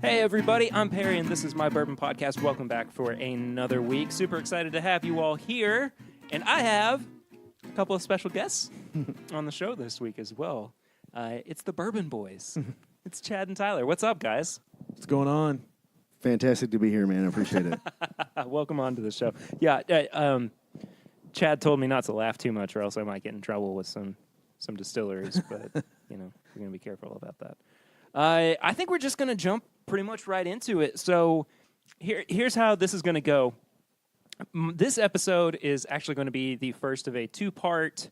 Hey everybody, I'm Perry and this is my Bourbon Podcast. Welcome back for another week. Super excited to have you all here. And I have a couple of special guests on the show this week as well. It's the Bourbon Boyz. It's Chad and Tyler. What's up, guys? What's going on? Fantastic to be here, man. I appreciate it. Welcome on to the show. Yeah, Chad told me not to laugh too much or else I might get in trouble with some distilleries, but, you know, we're going to be careful about that. I think we're just going to jump pretty much right into it. So here's how this is going to go. This episode is actually going to be the first of a two-part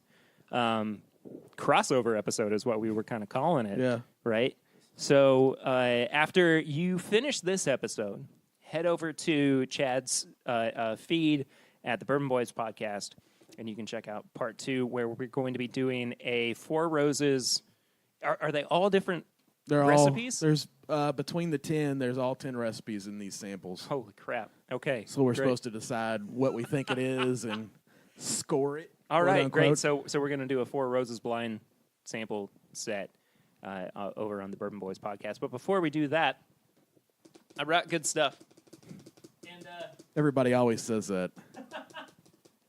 crossover episode is what we were kind of calling it. Yeah. Right? So after you finish this episode, head over to Chad's feed at the Bourbon Boyz podcast, and you can check out part 2 where we're going to be doing a Four Roses. Are they all different recipes? There's between the 10, there's all 10 recipes in these samples. Holy crap. Okay. So we're supposed to decide what we think it is and score it. All right, great. So we're going to do a Four Roses blind sample set over on the Bourbon Boyz podcast. But before we do that, I brought good stuff. And everybody always says that.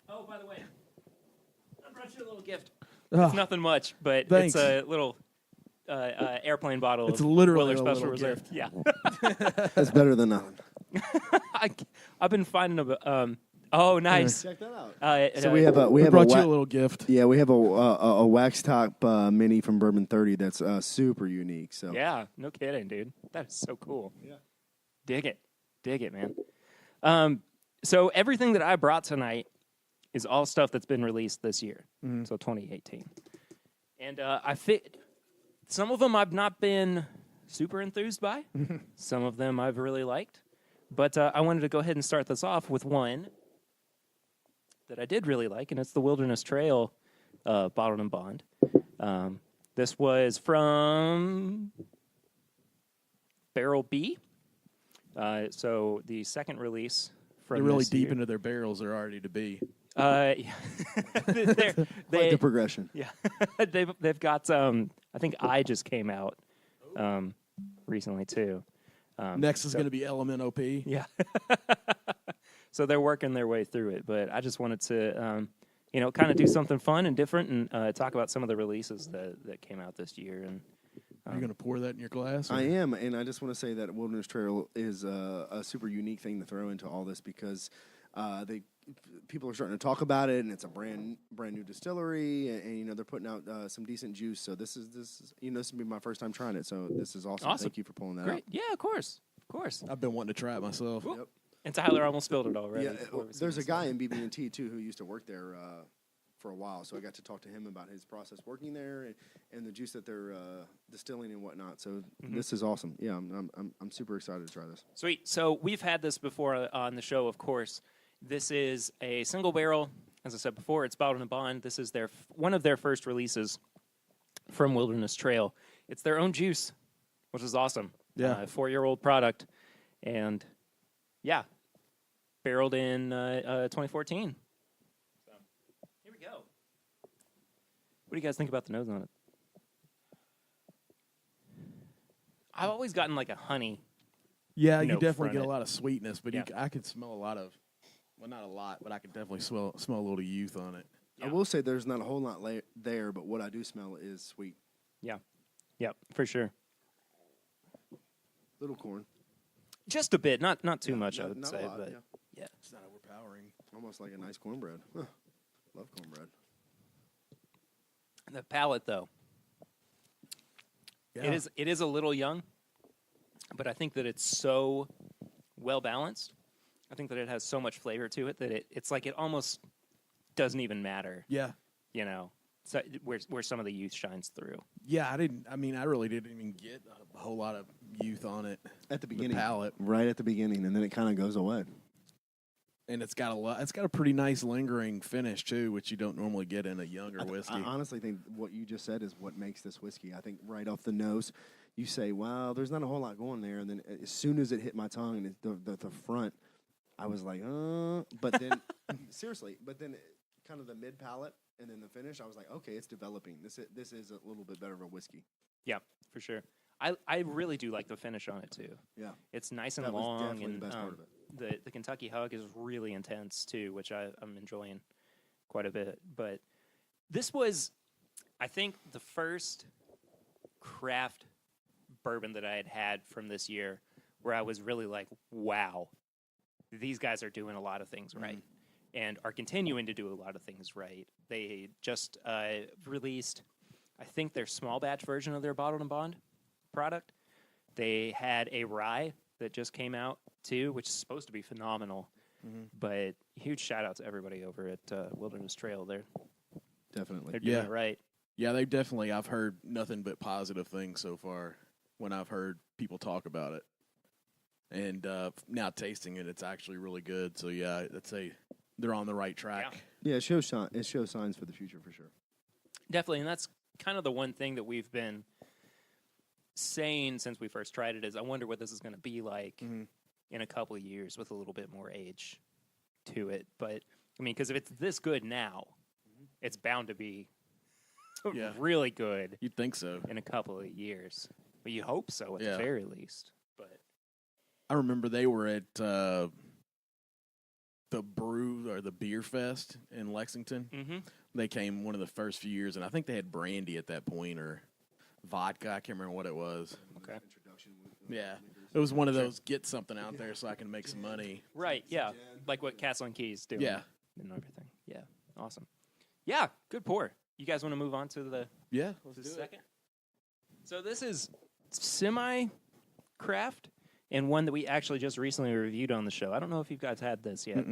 oh, by the way, I brought you a little gift. It's nothing much, but Thanks. It's a little airplane bottle. It's of literally Weller a Special little Reserve. gift. Yeah. That's better than nothing. I've been finding oh, nice. Check that out. So we have We brought you a little gift. Yeah, we have a wax top mini from Bourbon 30 that's super unique. So Yeah, no kidding, dude. That is so cool. Yeah. Dig it, man. So everything that I brought tonight is all stuff that's been released this year, so 2018. And some of them I've not been super enthused by. Some of them I've really liked. But I wanted to go ahead and start this off with one that I did really like, and it's the Wilderness Trail Bottled and Bond. This was from Barrel B. So the second release from They're really this deep year. into their barrels. They're already to be. Quite the progression. Yeah, they've got I think I just came out recently too. Next is going to be LMNOP. Yeah. So they're working their way through it, but I just wanted to kind of do something fun and different and talk about some of the releases that came out this year. And Are you going to pour that in your glass? I am, and I just want to say that Wilderness Trail is a super unique thing to throw into all this because people are starting to talk about it, and it's a brand new distillery, and they're putting out some decent juice. So this is this will be my first time trying it. So this is awesome. Thank you for pulling that out. Yeah, of course. I've been wanting to try it myself. Yep. And Tyler almost spilled it already. Yeah, there's a guy in BB&T too who used to work there for a while, so I got to talk to him about his process working there and the juice that they're distilling and whatnot. So this is awesome. Yeah, I'm super excited to try this. Sweet. So we've had this before on the show, of course. This is a single barrel. As I said before, it's Bottled and Bond. This is one of their first releases from Wilderness Trail. It's their own juice, which is awesome. Yeah. 4-year-old product. And, yeah, barreled in 2014. So, here we go. What do you guys think about the nose on it? I've always gotten like a honey. Yeah, you note definitely from get it. a lot of sweetness, but Yeah. I could smell a lot of, well, not a lot, but I could definitely smell a little youth on it. Yeah. I will say there's not a whole lot there, but what I do smell is sweet. Yeah, for sure. Little corn. Just a bit, not too much, I would not say, a lot, but yeah. yeah. It's not overpowering. Almost like a nice cornbread. Huh. Love cornbread. The palate, though, Yeah. it is a little young, but I think that it's so well balanced. I think that it has so much flavor to it that it's like it almost doesn't even matter. Yeah. So where some of the youth shines through. Yeah, I really didn't even get a whole lot of youth on it. At the beginning. Palate. Right at the beginning, and then it kind of goes away. And it's got a pretty nice lingering finish too, which you don't normally get in a younger whiskey. I honestly think what you just said is what makes this whiskey. I think right off the nose, you say, "Wow, there's not a whole lot going there," and then as soon as it hit my tongue and the front, I was like, But then, seriously, kind of the mid palate and then the finish, I was like, okay, it's developing. This is a little bit better of a whiskey. Yeah, for sure. I really do like the finish on it too. Yeah. It's nice and That was long, definitely and the best part of it. the Kentucky Hug is really intense too, which I'm enjoying quite a bit. But this was, I think, the first craft bourbon that I had from this year where I was really like, wow, these guys are doing a lot of things right and are continuing to do a lot of things right. They just released, I think, their small batch version of their Bottled and Bond product. They had a rye that just came out too, which is supposed to be phenomenal. But huge shout out to everybody over at Wilderness Trail. They're Definitely. doing it right. Yeah, they definitely. I've heard nothing but positive things so far when I've heard people talk about it. And now tasting it, it's actually really good. So, yeah, I'd say they're on the right track. Yeah, it shows signs for the future for sure. Definitely, and that's kind of the one thing that we've been saying since we first tried it is I wonder what this is going to be like in a couple of years with a little bit more age to it. But, I mean, because if it's this good now, it's bound to be really good. You'd think so. In a couple of years. But you hope so at the very least. But I remember they were at the Beer Fest in Lexington. They came one of the first few years, and I think they had brandy at that point or vodka. I can't remember what it was. Okay. Yeah. It was one of those get something out there so I can make some money. Right, yeah. Like what Castle and Keys do. Yeah. And everything. Yeah. Awesome. Yeah, good pour. You guys want to move on to the second? So this is semi-craft and one that we actually just recently reviewed on the show. I don't know if you guys had this yet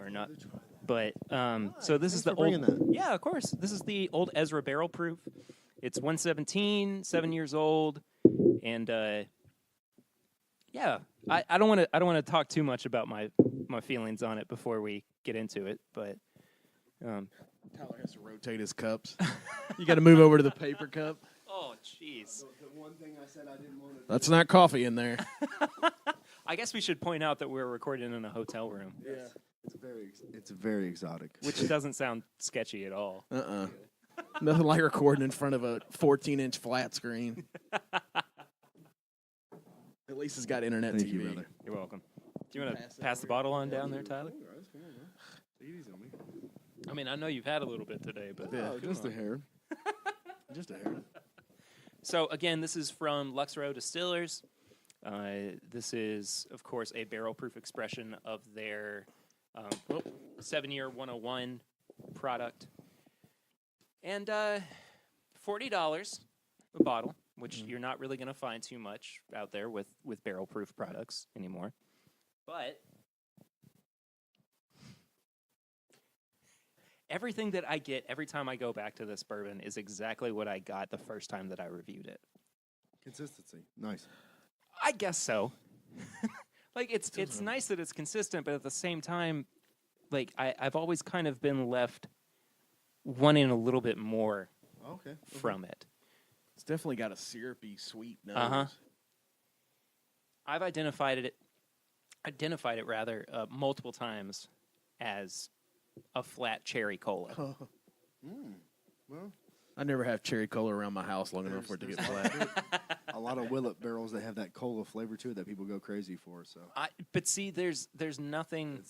or not. But so this is the old. Yeah, of course. This is the old Ezra Barrel Proof. It's 117, 7 years old, and I don't want to talk too much about my feelings on it before we get into it, but Tyler has to rotate his cups. You got to move over to the paper cup. Oh, jeez. The one thing I said I didn't want to. That's not coffee in there. I guess we should point out that we're recording in a hotel room. Yeah. It's very exotic. Which doesn't sound sketchy at all. Nothing like recording in front of a 14-inch flat screen. At least it's got internet Thank TV. you, brother. You're welcome. Do you want to pass the bottle on down there, Tyler? I mean, I know you've had a little bit today, but just a hair. Just a hair. So again, this is from Lux Row Distillers. This is, of course, a barrel-proof expression of their 7-year 101 product. And $40 a bottle, which you're not really going to find too much out there with barrel-proof products anymore. But everything that I get every time I go back to this bourbon is exactly what I got the first time that I reviewed it. Consistency. Nice. I guess so. Like, it's nice that it's consistent, but at the same time, like, I've always kind of been left wanting a little bit more from it. It's definitely got a syrupy, sweet nose. I've identified it multiple times as a flat cherry cola. Well, I never have cherry cola around my house long enough for it to get flat. a lot of Willet barrels that have that cola flavor to it that people go crazy for. So, but see, there's nothing.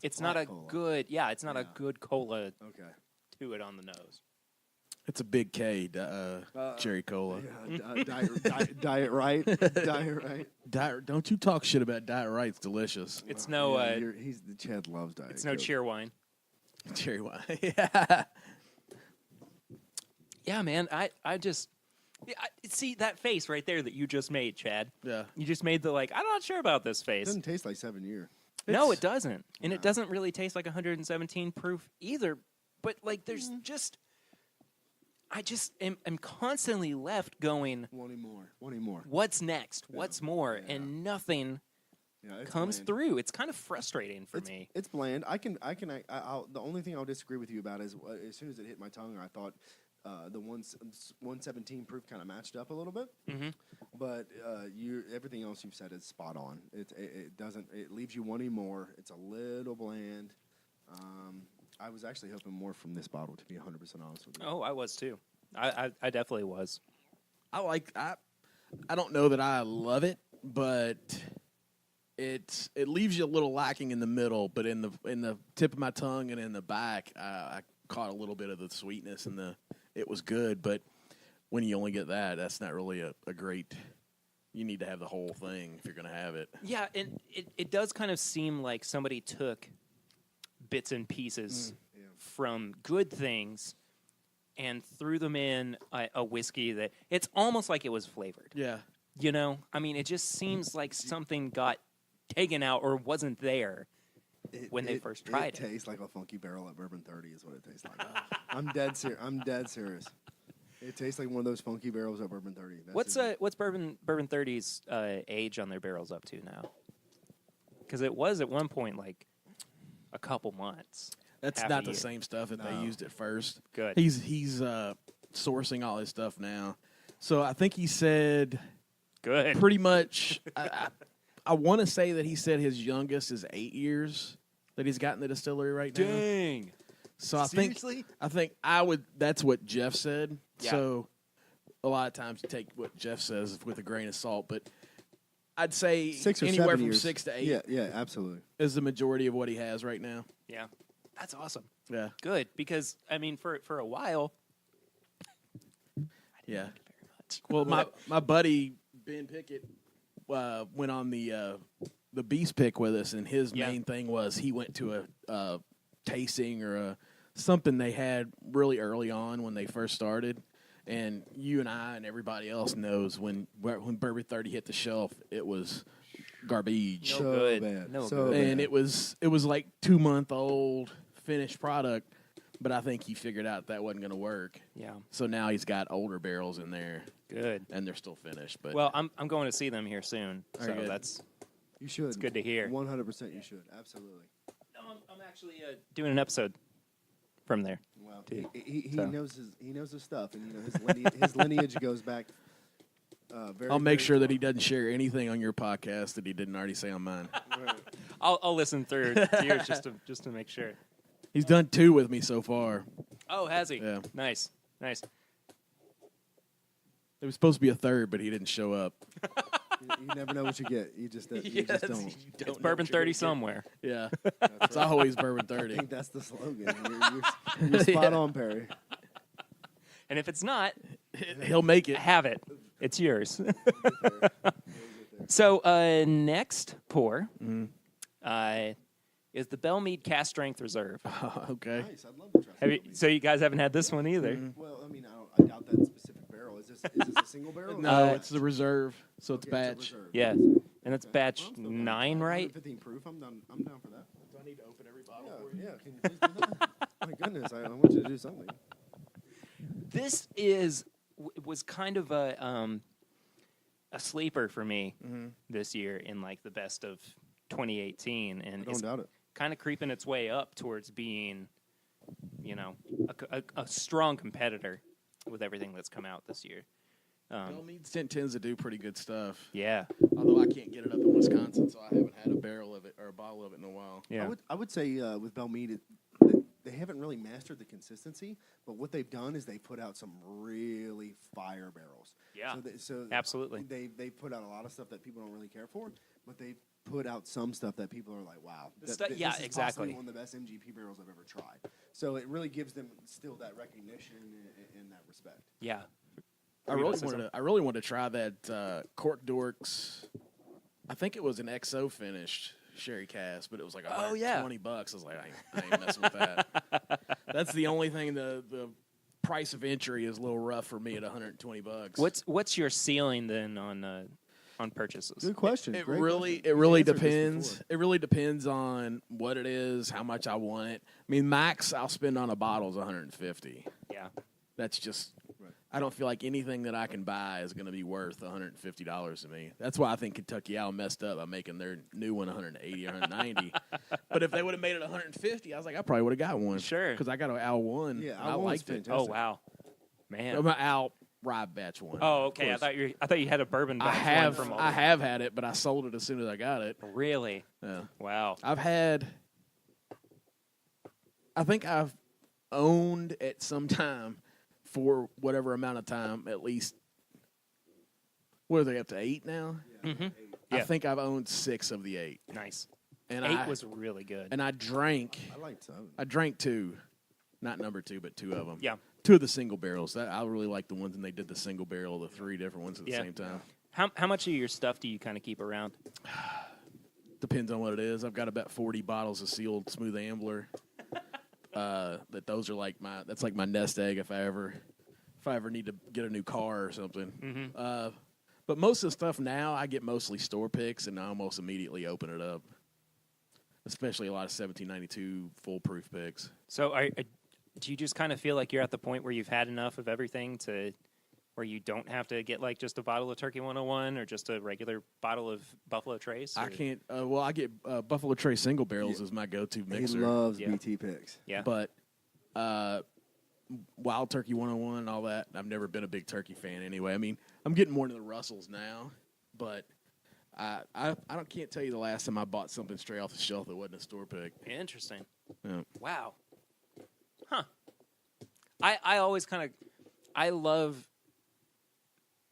It's not a cola. good. Yeah, it's not a good cola. Okay. To it on the nose. It's a big K, cherry cola. Yeah, diet right. Diet right. Don't you talk shit about Diet Right. It's delicious. It's Chad loves diet. It's no cheer wine. Cherry wine. Yeah. Yeah, man. I just see that face right there that you just made, Chad. Yeah. You just made the I'm not sure about this It face. doesn't taste like 7 year. No, it doesn't. And it doesn't really taste like 117 proof either. But there's I just am constantly left going, Wanting more. What's next? Yeah. What's more? Yeah. And nothing comes through. It's kind of frustrating for me. It's bland. The only thing I'll disagree with you about is as soon as it hit my tongue, I thought the 117 proof kind of matched up a little bit. Mm-hmm. But everything else you've said is spot on. It leaves you wanting more. It's a little bland. I was actually hoping more from this bottle, to be 100% honest with you. Oh, I was too. I definitely was. I I don't know that I love it, but it leaves you a little lacking in the middle. But in the tip of my tongue and in the back, I caught a little bit of the sweetness, and it was good. But when you only get that, that's not really a great. You need to have the whole thing if you're going to have it. Yeah, and it does kind of seem like somebody took bits and pieces from good things and threw them in a whiskey that it's almost like it was flavored. Yeah. You know? I mean, it just seems like something got taken out or wasn't there when they first tried it. It tastes like a funky barrel at Bourbon 30 is what it tastes like. I'm dead serious. It tastes like one of those funky barrels at Bourbon 30. What's Bourbon 30's age on their barrels up to now? Because it was at one point like a couple months. That's not the same stuff that they used at first. Good. He's sourcing all his stuff now. So I think he said good. Pretty much. I want to say that he said his youngest is 8 years that he's got in the distillery right now. Dang. So Seriously? I think I would. That's what Jeff said. Yeah. So a lot of times you take what Jeff says with a grain of salt, but I'd say 6 or anywhere 7 from years. 6 to 8 Yeah, absolutely. is the majority of what he has right now. Yeah. That's awesome. Yeah. Good. Because, I mean, for a while, I didn't Yeah. like it very much. Well, my buddy Ben Pickett went on the Beast Pick with us, and his main thing was he went to a tasting or something they had really early on when they first started. And you and I and everybody else knows when Bourbon 30 hit the shelf, it was garbage. No So good. bad. No So good. bad. And it was like 2-month-old finished product, but I think he figured out that wasn't going to work. Yeah. So now he's got older barrels in there, Good. and they're still finished. But Well, I'm going to see them here soon, so Very good. that's You should. it's good to hear. 100% you should. Absolutely. No, I'm actually doing an episode from there. Wow. Dude. He So. knows his stuff, and his lineage goes back. Very. I'll make very sure that far. he doesn't share anything on your podcast that he didn't already say on mine. Right. I'll listen through to yours just to make sure. He's done 2 with me so far. Oh, has he? Yeah. Nice. There was supposed to be a third, but he didn't show up. You never know what you get. You just don't. It's Bourbon 30 somewhere. Yeah. That's It's right. always Bourbon I 30. think that's the slogan. You're spot on, Perry. And if it's not, He'll make it. have it. It's yours. So next pour is the Bellmead Cast Strength Reserve. Okay. Nice. I'd love to try. So you guys haven't had this one either. Well, I mean, I doubt that specific barrel. Is this a single barrel? No, it's the reserve, so it's Okay, batch. a reserve. Yeah, and it's batch Well, I'm still down. 9, right? 115 proof. I'm down for that. Do I need to open every bottle Yeah. Can you please do that? My goodness, I want you to do something. This was kind of a sleeper for me this year in like the best of 2018, and Don't it's doubt it. kind of creeping its way up towards being, a strong competitor with everything that's come out this year. Bellmead tends to do pretty good stuff. Yeah, Although I can't get it up in Wisconsin, so I haven't had a barrel of it or a bottle of it in a while. yeah. I would say with Bellmead, they haven't really mastered the consistency, but what they've done is they put out some really fire barrels. Yeah, So absolutely. They put out a lot of stuff that people don't really care for, but they put out some stuff that people are like, wow. Yeah, this is exactly. possibly one of the best MGP barrels I've ever tried. So it really gives them still that recognition in that respect. Yeah. I really wanted to try that Cork Dorks. I think it was an XO finished sherry cask, but it was like Oh, yeah. $120. I was like, I ain't messing with that. That's the only thing. The price of entry is a little rough for me at $120. What's your ceiling then on purchases? Good question. It Great really question. it We've really answered this depends. before. It really depends on what it is, how much I want it. I mean, max I'll spend on a bottle is $150. Yeah. That's just. Right. I don't feel like anything that I can buy is going to be worth $150 to me. That's why I think Kentucky Owl messed up by making their new one $180 or $190. But if they would have made it $150, I was like, I probably would have got one. Sure. Because I got an Owl one. Yeah, and I Owl one's liked it. fantastic. Oh wow, man. I'm an Owl Rye Batch one. Oh, of okay. I course. thought you had a bourbon. I batch have. one from I have had it, but I sold it as soon as I got it. Really? Yeah. Wow. I think I've owned at some time for whatever amount of time at least What are they up to 8 now? Mm-hmm. I Yeah. think I've owned 6 of the 8. Nice. And 8 was really good. And I drank. I like 7. I drank 2, not number 2, but 2 of them. Yeah. 2 of the single barrels. I really like the ones when they did the single barrel, the 3 different ones at the same time. How much of your stuff do you kind of keep around? Depends on what it is. I've got about 40 bottles of sealed Smooth Ambler. Those are that's like my nest egg if I ever need to get a new car or something. Mm-hmm. But most of the stuff now, I get mostly store picks, and I almost immediately open it up. Especially a lot of 1792 foolproof picks. So do you just kind of feel like you're at the point where you've had enough of everything to where you don't have to get like just a bottle of Turkey 101 or just a regular bottle of Buffalo Trace? Or? I can't. I get Buffalo Trace single barrels as my go-to mixer. He loves BT picks. Yeah. But Wild Turkey 101 and all that, I've never been a big turkey fan anyway. I mean, I'm getting more into the Russells now, but I can't tell you the last time I bought something straight off the shelf that wasn't a store pick. Interesting. Yeah. Wow. Huh. I always I love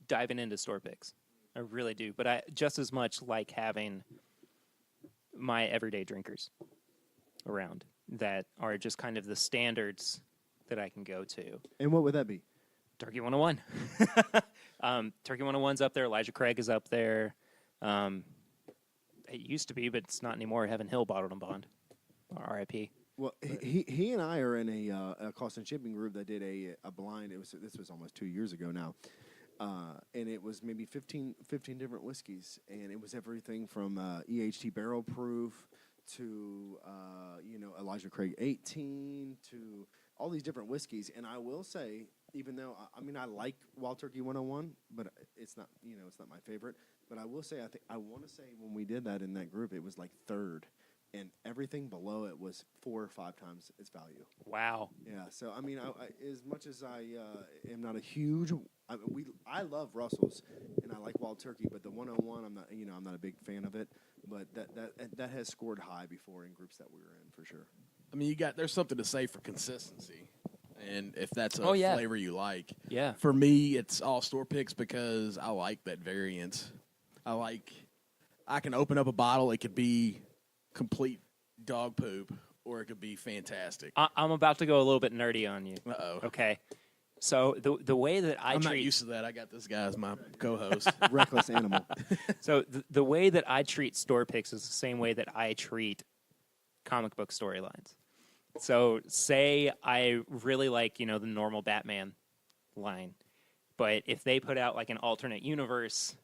diving into store picks. I really do. But I just as much like having my everyday drinkers around that are just kind of the standards that I can go to. And what would that be? Turkey 101. Turkey 101's up there. Elijah Craig is up there. It used to be, but it's not anymore. Heaven Hill bottled and bond. R.I.P. Well, he and I are in a cost and shipping group that did a blind. This was almost 2 years ago now, and it was maybe 15 different whiskeys, and it was everything from EHT barrel proof to Elijah Craig 18 to all these different whiskeys. And I will say, even though I like Wild Turkey 101, but it's not it's not my favorite. But I will say I want to say when we did that in that group, it was like third. And everything below it was 4 or 5 times its value. Wow. Yeah. So I mean, as much as I am not a huge, I love Russells and I like Wild Turkey, but the 101, I'm not a big fan of it. But that has scored high before in groups that we were in for sure. I mean, there's something to say for consistency, and if that's a flavor you like. Yeah. For me, it's all store picks because I like that variance. I can open up a bottle. It could be complete dog poop, or it could be fantastic. I'm about to go a little bit nerdy on you. Uh-oh. Okay. So the way that I'm not used to that. I got this guy as my co-host. Reckless animal. So the way that I treat store picks is the same way that I treat comic book storylines. So say I really like, the normal Batman line, but if they put out like an alternate universe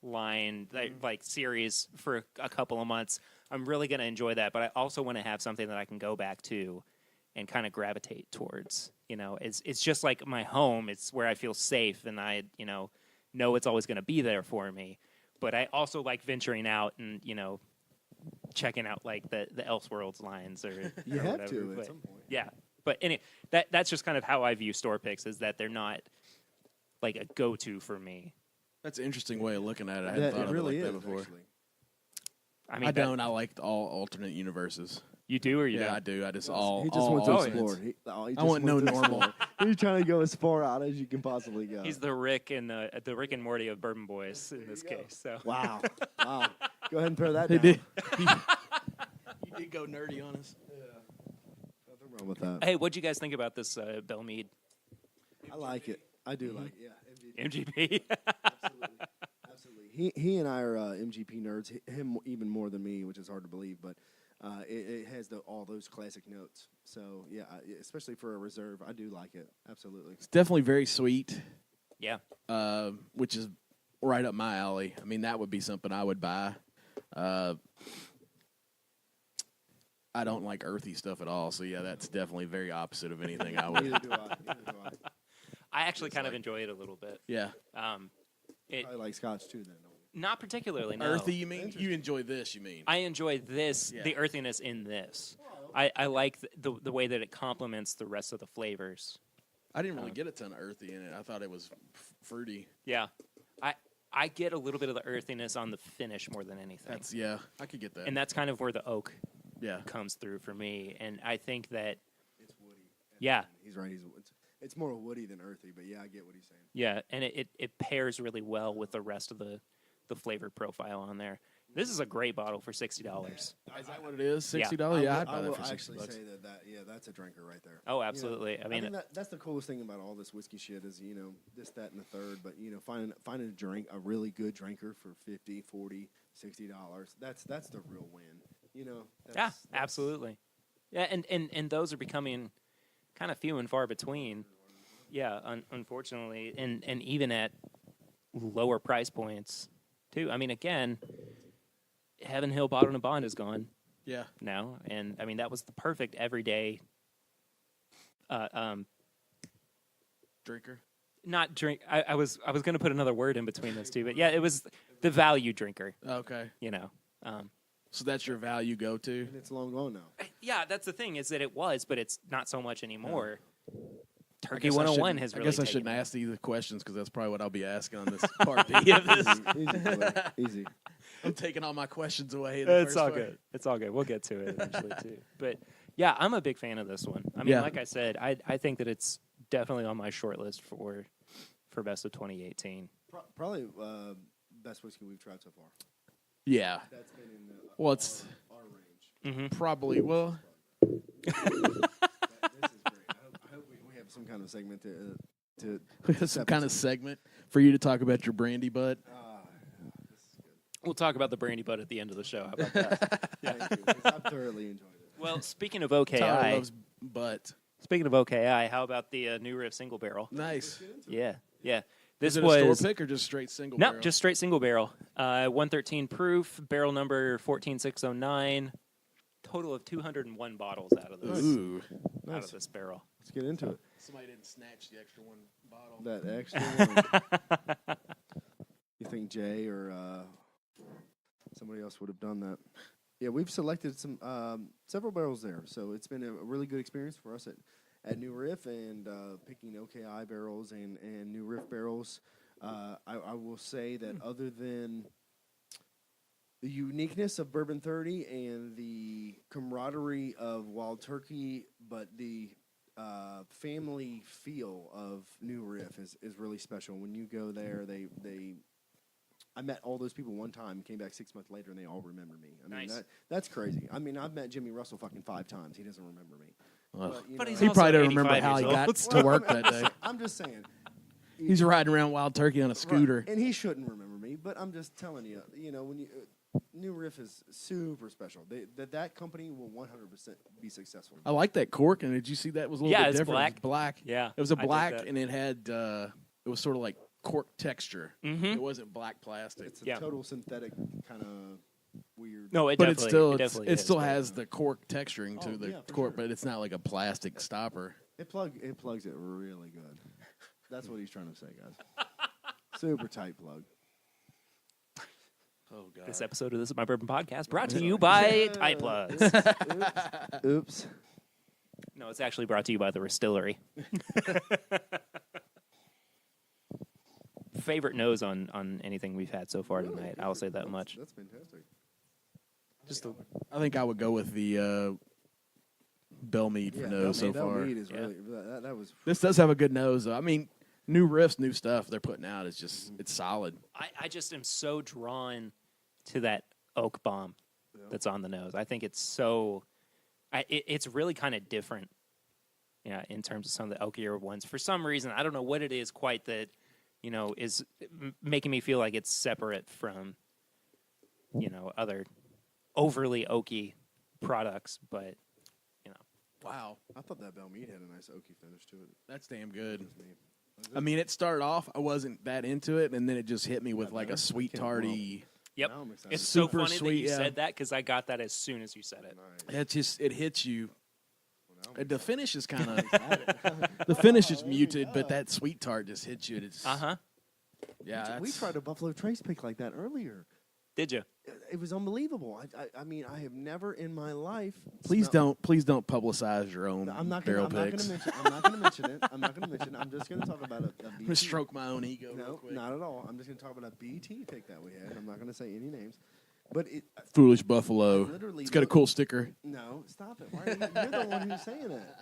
line, like series for a couple of months, I'm really going to enjoy that. But I also want to have something that I can go back to and kind of gravitate towards. It's just like my home. It's where I feel safe, and I, know it's always going to be there for me. But I also like venturing out and, checking out like the Elseworlds lines or You or have whatever. to But, at some point. yeah. But anyway, that's just kind of how I view store picks, is that they're not like a go-to for me. That's an interesting way of looking at it. I hadn't thought it really of it is like that before. actually. I mean, I don't. I like all alternate universes. You do or you Yeah, don't? I do. I just He all. just all wants to alternates. explore. He I want no normal. He's trying to go as far out as you can possibly go. He's the Rick and Morty of Bourbon Boys in this case. So Wow. Wow. Go ahead and throw that He down. did. You did go nerdy on us. Nothing wrong with that. hey, what'd you guys think about this Bell Mead I like it. I do like it. Yeah. MGP? Absolutely. Absolutely. He and I are MGP nerds. Him even more than me, which is hard to believe, but it has all those classic notes. So, yeah, especially for a reserve, I do like it. Absolutely. It's definitely very sweet. Yeah. Which is right up my alley. I mean, that would be something I would buy. I don't like earthy stuff at all, so yeah, that's definitely very opposite of anything I would. Neither do I. I actually kind of enjoy it a little bit. Yeah, It I like scotch too, then, don't we? not particularly. No. earthy. You mean you enjoy this? You mean I enjoy this, Yeah. the earthiness in this. I like the way that it complements the rest of the flavors. I didn't really get a ton of earthy in it. I thought it was fruity. Yeah. I get a little bit of the earthiness on the finish more than anything. I could get that. And that's kind of where the oak yeah, comes through for me. And I think that, It's woody. yeah, He's right. It's more woody than earthy, but yeah, I get what he's saying. Yeah, and it pairs really well with the rest of the flavor profile on there. This is a great bottle for $60. Is that what it is? $60? Yeah, I'd buy that for $60. Actually say that that's a drinker right there. Oh, absolutely. You know, I mean, that's the coolest thing about all this whiskey shit is, this, that, and the third. But, finding a really good drinker for $50, $40, $60, that's the real win. That's, absolutely. Yeah, and those are becoming kind of few and far between. Yeah, unfortunately, and even at lower price points, too. I mean, again, Heaven Hill Bottle and Bond is gone. Yeah. Now, and I mean that was the perfect everyday. Drinker. Not drink. I was going to put another word in between those two, but yeah, it was the value drinker. Okay. So that's your value go-to. And it's long gone now. Yeah, that's the thing is that it was, but it's not so much anymore. Turkey 101 has really. I guess I shouldn't ask these questions because that's probably what I'll be asking on this part B of this. Easy. I'm taking all my questions away. It's all good. It's all good. We'll get to it eventually too. But yeah, I'm a big fan of this one. I mean, like I said, I think that it's definitely on my short list for best of 2018. Probably best whiskey we've tried so far. Yeah. That's been in our range. Mm-hmm. Probably. Well. This is great. I hope we have some kind of segment to some kind of segment for you to talk about your brandy butt. This is good. We'll talk about the brandy butt at the end of the show. How about that? Thank you. Because I've thoroughly enjoyed it. Well, speaking of Tyler OKI, loves butt. how about the New Riff single barrel? Nice. Yeah. Is This it was a store pick or just straight single barrel? No, just straight single barrel. 113 proof, barrel number 14609. Total of 201 bottles out of this. Ooh. Out of this barrel. Let's get into it. Somebody didn't snatch the extra one bottle. That extra one. You think Jay or somebody else would have done that? Yeah, we've selected some several barrels there, so it's been a really good experience for us at New Riff and picking OKI barrels and New Riff barrels. I will say that other than the uniqueness of Bourbon 30 and the camaraderie of Wild Turkey, but the family feel of New Riff is really special. When you go there, I met all those people one time, came back 6 months later, and they all remember me. I mean, Nice. That's crazy. I mean, I've met Jimmy Russell fucking 5 times. He doesn't remember me. But he's He also probably doesn't remember 85 how he years got old. to work that day. I'm just saying. He's riding around Wild Turkey on a scooter. Right. And he shouldn't remember me, but I'm just telling you, when you New Riff is super special. That company will 100% be successful. I like that cork, and did you see that was a little bit it's different? black. It was black. Yeah, It was a I dig black, that. and it had it was sort of like cork texture. Mm-hmm. It wasn't black plastic. It's a total synthetic kind of weird. No, it But definitely it still is. has the cork texturing to Oh, the yeah, for cork, sure. but it's not like a plastic stopper. It plugs it really good. That's what he's trying to say, guys. Super tight plug. Oh god! This episode of This Is My Bourbon Podcast brought to you by Tight Plugs. Oops. No, it's actually brought to you by the Restillery. Favorite nose on anything we've had so far tonight. I'll say that much. That's fantastic. I think I would go with the Bell Mead for nose so far. Mead is really that was. This does have a good nose, though. I mean, new riffs, new stuff they're putting out is just it's solid. I just am so drawn to that oak bomb that's on the nose. I think it's so. It's really kind of different. Yeah, in terms of some of the oakier ones. For some reason, I don't know what it is quite that, is making me feel like it's separate from, other overly oaky products. But, Wow, I thought that Bell Mead had a nice oaky finish to it. that's damn good. I mean, it started off, I wasn't that into it, and then it just hit me with like a sweet tarty. Yep. Now I'm excited. It's so Super funny that sweet, you yeah. said that because I got that as soon as you said it. Nice. It hits you. Well, now The finish is kind of I'm the finish is muted, but that sweet tart just hits you. It's Uh-huh. yeah. we tried a Buffalo Trace pick like that earlier. Did you? It was unbelievable. I mean, I have never in my life. Please don't publicize your own I'm not barrel going picks. to mention it. I'm not going to mention it. I'm just going to talk about a I'm BT. gonna stroke my own ego real No, quick. not at all. I'm just going to talk about a BT pick that we had. I'm not going to say any names. But Foolish Buffalo. literally It's got a cool sticker. no, stop it. Why are you're the one who's saying that.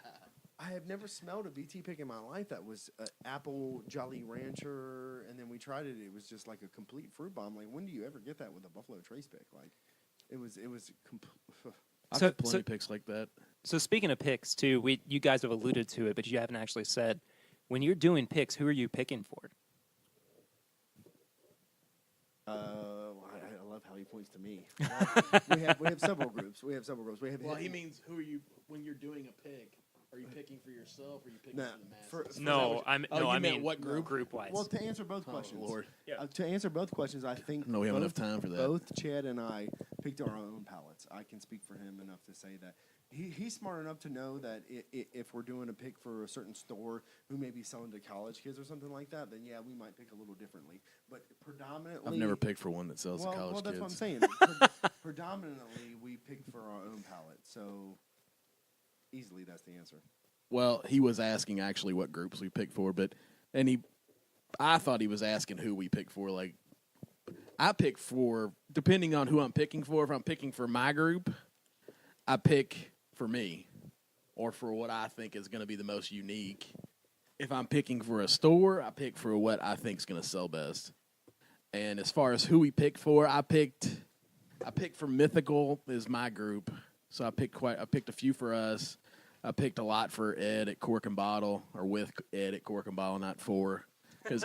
I have never smelled a BT pick in my life that was apple Jolly Rancher, and then we tried it. It was just like a complete fruit bomb. Like, when do you ever get that with a Buffalo Trace pick? Like, it was I've had plenty of picks like that. So speaking of picks, too, you guys have alluded to it, but you haven't actually said, when you're doing picks, who are you picking for? I love how he points to me. We have several groups. Well, he means who are you when you're doing a pick? Are you picking for yourself, or are you picking for the masses? I mean what group? Group-wise. Well, to answer both questions, Lord. Yeah. To answer both questions, I think we have enough time for that. Both Chad and I picked our own palettes. I can speak for him enough to say that he's smart enough to know that if we're doing a pick for a certain store who may be selling to college kids or something like that, then yeah, we might pick a little differently. But predominantly, I've never picked for one that sells to college kids. Well, that's what I'm saying. Predominantly, we pick for our own palette. So easily, that's the answer. Well, he was asking actually what groups we pick for, I thought he was asking who we pick for. Like, I pick for, depending on who I'm picking for. If I'm picking for my group, I pick for me or for what I think is going to be the most unique. If I'm picking for a store, I pick for what I think is going to sell best. And as far as who we pick for, I picked for Mythical is my group. So I picked a few for us. I picked a lot for Ed at Cork and Bottle, or with Ed at Cork and Bottle, not for, because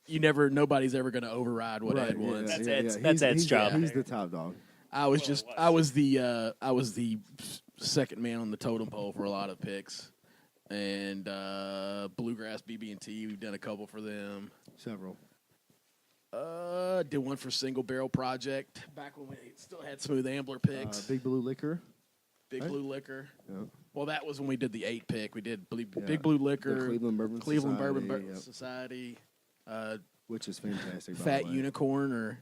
nobody's ever going to override what Ed wants. That's Ed's job. He's the top dog. I was the second man on the totem pole for a lot of picks, and Bluegrass BB&T. We've done a couple for them. Several. Did one for Single Barrel Project back when we still had Smooth Ambler picks. Big Blue Liquor. Blue Liquor. Yeah. Well, that was when we did the 8 pick. We did Big Blue Liquor, the Cleveland Bourbon Society, which is fantastic. Fat Unicorn, or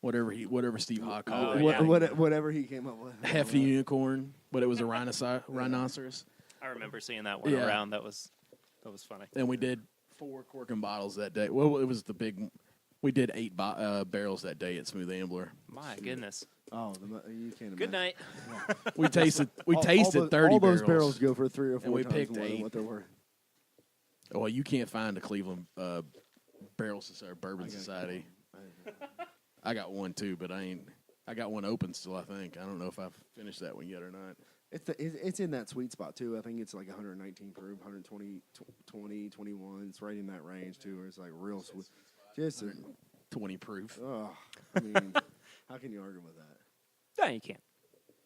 whatever Steve Hawk called it. Whatever he came up with. Hefty Unicorn, but it was a rhinoceros. I remember seeing that one around. That was funny. And we did 4 cork and bottles that day. Well, it was the big. We did 8 barrels that day at Smooth Ambler. My goodness. Oh, you can't imagine. Good night. Yeah. We tasted 30 all those barrels. barrels go for 3 or 4 and we times picked more 8. than what they're worth. Well, you can't find a Cleveland Bourbon Society. I got one too, but I got one open still, I think. I don't know if I've finished that one yet or not. It's in that sweet spot too. I think it's like 119 proof, 120, 20, 21. It's right in that range too, where it's like real sweet. Just 20 proof. Oh, I mean, how can you argue with that? No, you can't.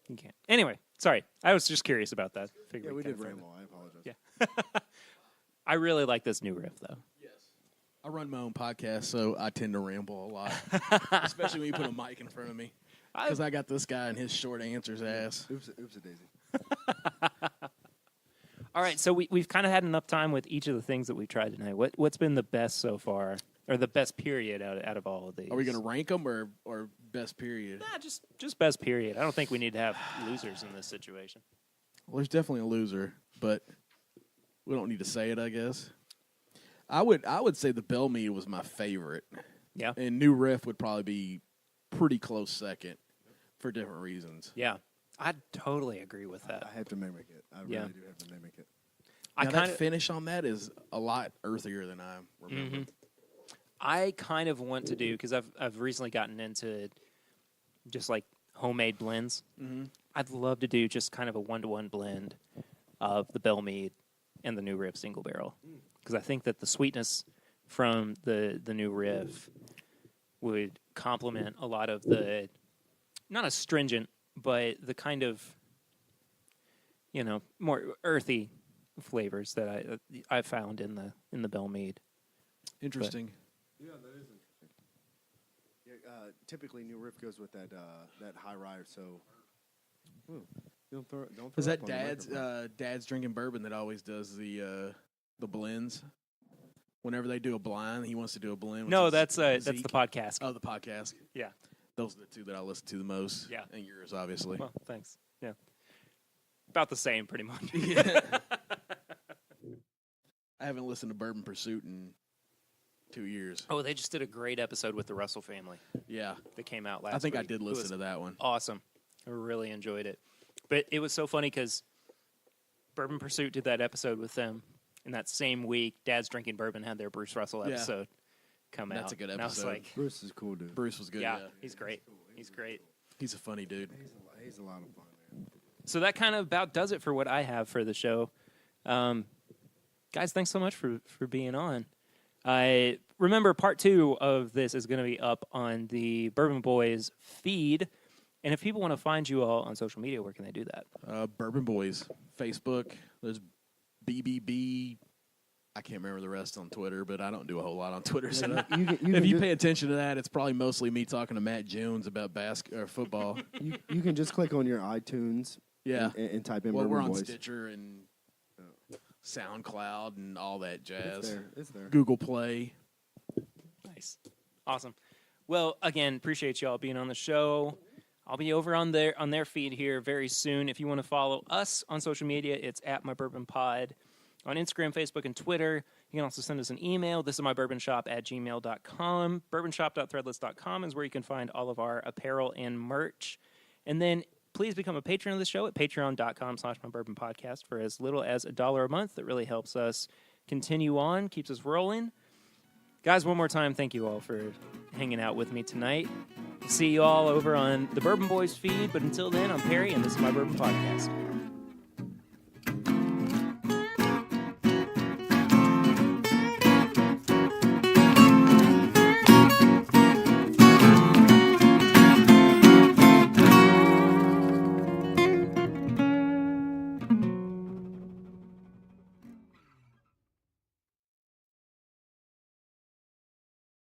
You can't. Anyway, sorry. I was just curious about that. Yeah, we did ramble. I apologize. Yeah. I really like this new riff, though. Yes. I run my own podcast, so I tend to ramble a lot, especially when you put a mic in front of me. Because I got this guy and his short answers ass. Oops a daisy. All right, so we've kind of had enough time with each of the things that we've tried tonight. What's been the best so far, or the best period out of all of these? Are we going to rank them or best period? Nah, just best period. I don't think we need to have losers in this situation. Well, there's definitely a loser, but we don't need to say it, I guess. I would say the Bell Mead was my favorite. Yeah. And New Riff would probably be pretty close second for different reasons. Yeah. I totally agree with that. I have to mimic it. I really do have to mimic it. That finish on that is a lot earthier than I remember. Mm-hmm. I kind of want to do, because I've recently gotten into just like homemade blends. Mm-hmm. I'd love to do just kind of a 1-to-1 blend of the Bell Mead and the New Riff single barrel, because I think that the sweetness from the New Riff would complement a lot of the, not astringent, but the kind of, more earthy flavors that I found in the Bell Mead. Interesting. Yeah, that is interesting. Yeah, typically New Riff goes with that high rye, so. Don't throw is that up on Dad's drinking bourbon that always does the blends? Whenever they do a blind, he wants to do a blend. No, that's the podcast. Oh, the podcast. Yeah. Those are the two that I listen to the most. Yeah. And yours, obviously. Well, thanks. Yeah. About the same, pretty much. Yeah. I haven't listened to Bourbon Pursuit in 2 years. Oh, they just did a great episode with the Russell family. Yeah. That came out last week. I think I did listen to that one. Awesome. I really enjoyed it. But it was so funny because Bourbon Pursuit did that episode with them. And that same week, Dad's Drinking Bourbon had their Bruce Russell episode come out. That's a good And I was episode. like, Bruce is cool, dude. Bruce was good. yeah, Yeah, he's great. He's great. he's a funny dude. He's a lot of fun, man. So that kind of about does it for what I have for the show. Guys, thanks so much for being on. I remember part 2 of this is going to be up on the Bourbon Boyz feed. And if people want to find you all on social media, where can they do that? Bourbon Boyz, Facebook. There's BBB. I can't remember the rest on Twitter, but I don't do a whole lot on Twitter. So if you pay attention to that, it's probably mostly me talking to Matt Jones about football. You can just click on your iTunes, Yeah, and type in well, Bourbon we're on Boyz. Stitcher and SoundCloud and all that jazz. It's there. Google Play. Nice. Awesome. Well, again, appreciate y'all being on the show. I'll be over on their feed here very soon. If you want to follow us on social media, it's at MyBourbonPod. On Instagram, Facebook, and Twitter. You can also send us an email. This is mybourbonshop@gmail.com. Bourbonshop.threadless.com is where you can find all of our apparel and merch. And then please become a patron of the show at patreon.com/mybourbonpodcast for as little as $1 a month. That really helps us continue on, keeps us rolling. Guys, one more time, thank you all for hanging out with me tonight. See you all over on the Bourbon Boyz feed. But until then, I'm Perry, and this is My Bourbon Podcast.